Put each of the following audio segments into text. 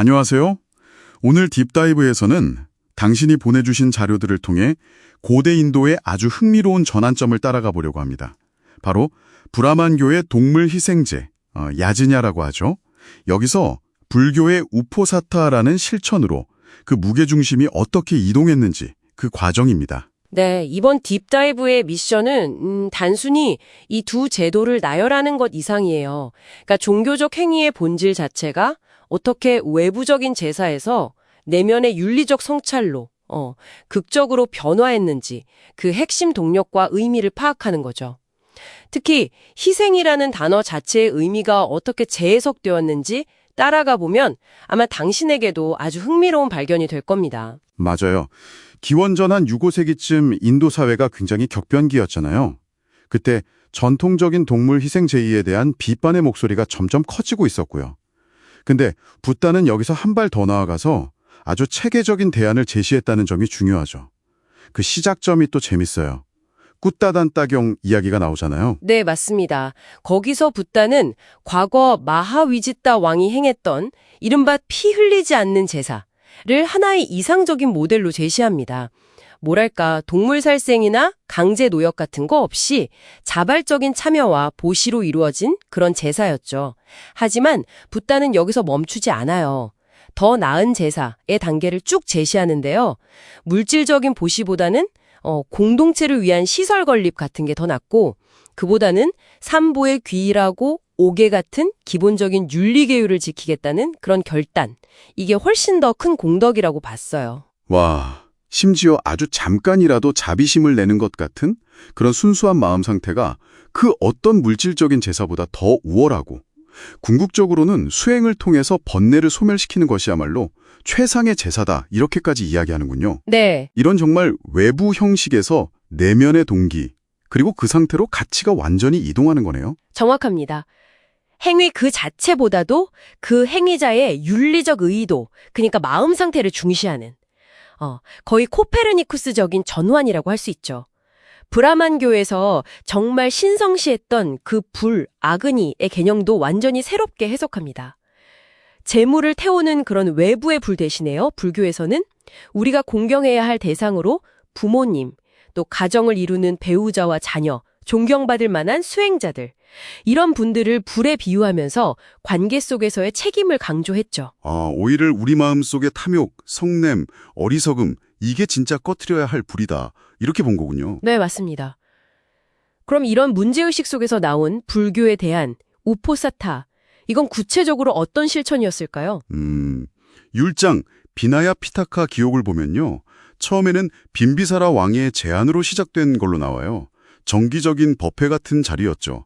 안녕하세요. 오늘 딥다이브에서는 당신이 보내주신 자료들을 통해 고대 인도의 아주 흥미로운 전환점을 따라가 보려고 합니다. 바로 브라만교의 동물 희생제, 야즈냐라고 하죠. 여기서 불교의 우포사타라는 실천으로 그 무게중심이 어떻게 이동했는지 그 과정입니다. 네, 이번 딥다이브의 미션은 단순히 이 두 제도를 나열하는 것 이상이에요. 그러니까 종교적 행위의 본질 자체가 어떻게 외부적인 제사에서 내면의 윤리적 성찰로 극적으로 변화했는지 그 핵심 동력과 의미를 파악하는 거죠. 특히 희생이라는 단어 자체의 의미가 어떻게 재해석되었는지 따라가 보면 아마 당신에게도 아주 흥미로운 발견이 될 겁니다. 맞아요. 기원전 한 6, 5세기쯤 인도 사회가 굉장히 격변기였잖아요. 그때 전통적인 동물 희생 제의에 대한 비판의 목소리가 점점 커지고 있었고요. 근데 붓다는 여기서 한 발 더 나아가서 아주 체계적인 대안을 제시했다는 점이 중요하죠. 그 시작점이 또 재밌어요. 꾸따단따경 이야기가 나오잖아요. 네, 맞습니다. 거기서 붓다는 과거 마하위지따 왕이 행했던 이른바 피 흘리지 않는 제사를 하나의 이상적인 모델로 제시합니다. 뭐랄까, 동물 살생이나 강제 노역 같은 거 없이 자발적인 참여와 보시로 이루어진 그런 제사였죠. 하지만 붓다는 여기서 멈추지 않아요. 더 나은 제사의 단계를 쭉 제시하는데요. 물질적인 보시보다는 공동체를 위한 시설 건립 같은 게 더 낫고, 그보다는 삼보의 귀의라고 옥외 같은 기본적인 윤리계율을 지키겠다는 그런 결단, 이게 훨씬 더 큰 공덕이라고 봤어요. 와, 심지어 아주 잠깐이라도 자비심을 내는 것 같은 그런 순수한 마음 상태가 그 어떤 물질적인 제사보다 더 우월하고, 궁극적으로는 수행을 통해서 번뇌를 소멸시키는 것이야말로 최상의 제사다, 이렇게까지 이야기하는군요. 네. 이런 정말 외부 형식에서 내면의 동기, 그리고 그 상태로 가치가 완전히 이동하는 거네요. 정확합니다. 행위 그 자체보다도 그 행위자의 윤리적 의도, 그러니까 마음 상태를 중시하는 거의 코페르니쿠스적인 전환이라고 할 수 있죠. 브라만교에서 정말 신성시했던 그 불, 아그니의 개념도 완전히 새롭게 해석합니다. 재물을 태우는 그런 외부의 불 대신에요. 불교에서는 우리가 공경해야 할 대상으로 부모님, 또 가정을 이루는 배우자와 자녀, 존경받을 만한 수행자들, 이런 분들을 불에 비유하면서 관계 속에서의 책임을 강조했죠. 오이를 우리 마음속의 탐욕, 성냄, 어리석음, 이게 진짜 꺼트려야 할 불이다, 이렇게 본 거군요. 네, 맞습니다. 그럼 이런 문제의식 속에서 나온 불교에 대한 우포사타, 이건 구체적으로 어떤 실천이었을까요? 율장 비나야 피타카 기록을 보면요. 처음에는 빈비사라 왕의 제안으로 시작된 걸로 나와요. 정기적인 법회 같은 자리였죠.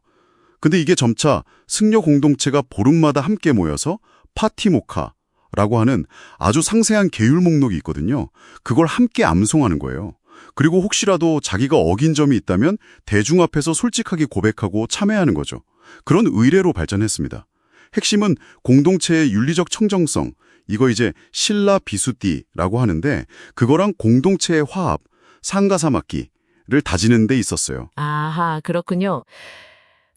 근데 이게 점차 승려 공동체가 보름마다 함께 모여서 파티모카라고 하는 아주 상세한 계율 목록이 있거든요. 그걸 함께 암송하는 거예요. 그리고 혹시라도 자기가 어긴 점이 있다면 대중 앞에서 솔직하게 고백하고 참회하는 거죠. 그런 의례로 발전했습니다. 핵심은 공동체의 윤리적 청정성, 이거 이제 신라 비수띠라고 하는데 그거랑 공동체의 화합, 상가사막기를 다지는 데 있었어요. 아하, 그렇군요.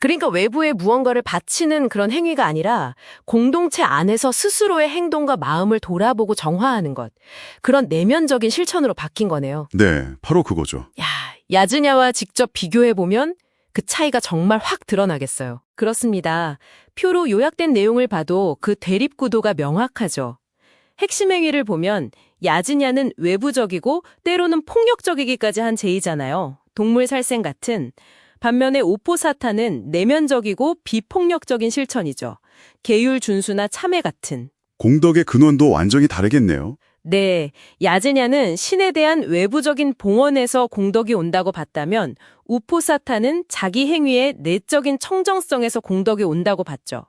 그러니까 외부에 무언가를 바치는 그런 행위가 아니라 공동체 안에서 스스로의 행동과 마음을 돌아보고 정화하는 것, 그런 내면적인 실천으로 바뀐 거네요. 네, 바로 그거죠. 야즈냐와 직접 비교해보면 그 차이가 정말 확 드러나겠어요. 그렇습니다. 표로 요약된 내용을 봐도 그 대립구도가 명확하죠. 핵심 행위를 보면 야즈냐는 외부적이고 때로는 폭력적이기까지 한 제의잖아요. 동물 살생 같은. 반면에 우포사타는 내면적이고 비폭력적인 실천이죠. 계율 준수나 참회 같은. 공덕의 근원도 완전히 다르겠네요. 네, 야즈냐는 신에 대한 외부적인 봉헌에서 공덕이 온다고 봤다면 우포사타는 자기 행위의 내적인 청정성에서 공덕이 온다고 봤죠.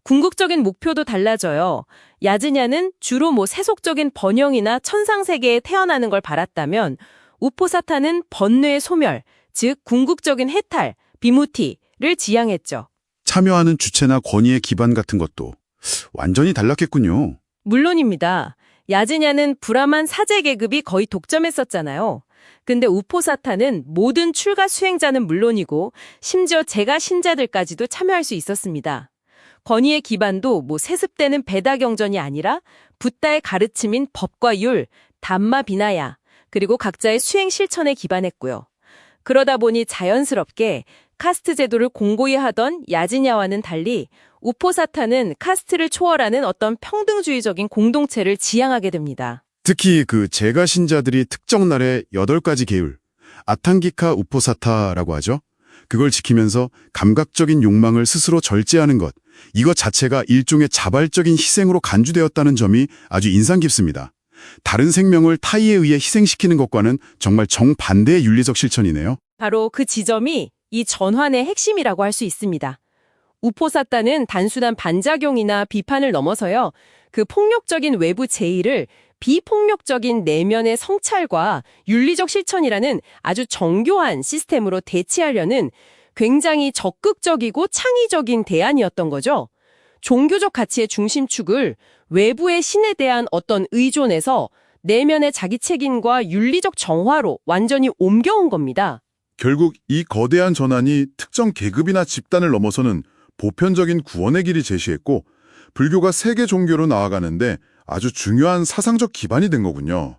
궁극적인 목표도 달라져요. 야즈냐는 주로 세속적인 번영이나 천상세계에 태어나는 걸 바랐다면 우포사타는 번뇌의 소멸, 즉 궁극적인 해탈, 비무티를 지향했죠. 참여하는 주체나 권위의 기반 같은 것도 완전히 달랐겠군요. 물론입니다. 야즈냐는 브라만 사제 계급이 거의 독점했었잖아요. 근데 우포사타는 모든 출가 수행자는 물론이고 심지어 제가 신자들까지도 참여할 수 있었습니다. 권위의 기반도 세습되는 배다 경전이 아니라 붓다의 가르침인 법과 율, 담마 비나야, 그리고 각자의 수행 실천에 기반했고요. 그러다 보니 자연스럽게 카스트 제도를 공고히 하던 야지냐와는 달리 우포사타는 카스트를 초월하는 어떤 평등주의적인 공동체를 지향하게 됩니다. 특히 그 제가 신자들이 특정 날에 8가지 계율, 아탕기카 우포사타라고 하죠. 그걸 지키면서 감각적인 욕망을 스스로 절제하는 것, 이것 자체가 일종의 자발적인 희생으로 간주되었다는 점이 아주 인상 깊습니다. 다른 생명을 타의에 의해 희생시키는 것과는 정말 정반대의 윤리적 실천이네요. 바로 그 지점이 이 전환의 핵심이라고 할 수 있습니다. 우포사타는 단순한 반작용이나 비판을 넘어서요, 그 폭력적인 외부 제의를 비폭력적인 내면의 성찰과 윤리적 실천이라는 아주 정교한 시스템으로 대체하려는 굉장히 적극적이고 창의적인 대안이었던 거죠. 종교적 가치의 중심축을 외부의 신에 대한 어떤 의존에서 내면의 자기 책임과 윤리적 정화로 완전히 옮겨온 겁니다. 결국 이 거대한 전환이 특정 계급이나 집단을 넘어서는 보편적인 구원의 길이 제시했고 불교가 세계 종교로 나아가는데 아주 중요한 사상적 기반이 된 거군요.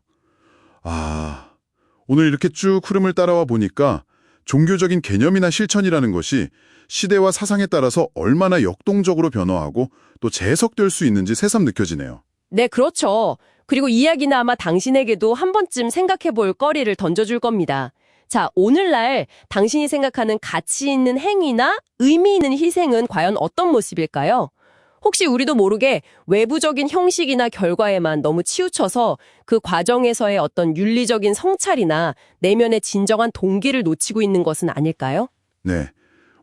오늘 이렇게 쭉 흐름을 따라와 보니까 종교적인 개념이나 실천이라는 것이 시대와 사상에 따라서 얼마나 역동적으로 변화하고 또 재해석될 수 있는지 새삼 느껴지네요. 네, 그렇죠. 그리고 이야기는 아마 당신에게도 한 번쯤 생각해 볼 거리를 던져줄 겁니다. 자, 오늘날 당신이 생각하는 가치 있는 행위나 의미 있는 희생은 과연 어떤 모습일까요? 혹시 우리도 모르게 외부적인 형식이나 결과에만 너무 치우쳐서 그 과정에서의 어떤 윤리적인 성찰이나 내면의 진정한 동기를 놓치고 있는 것은 아닐까요? 네,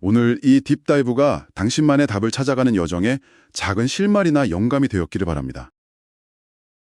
오늘 이 딥다이브가 당신만의 답을 찾아가는 여정에 작은 실마리나 영감이 되었기를 바랍니다.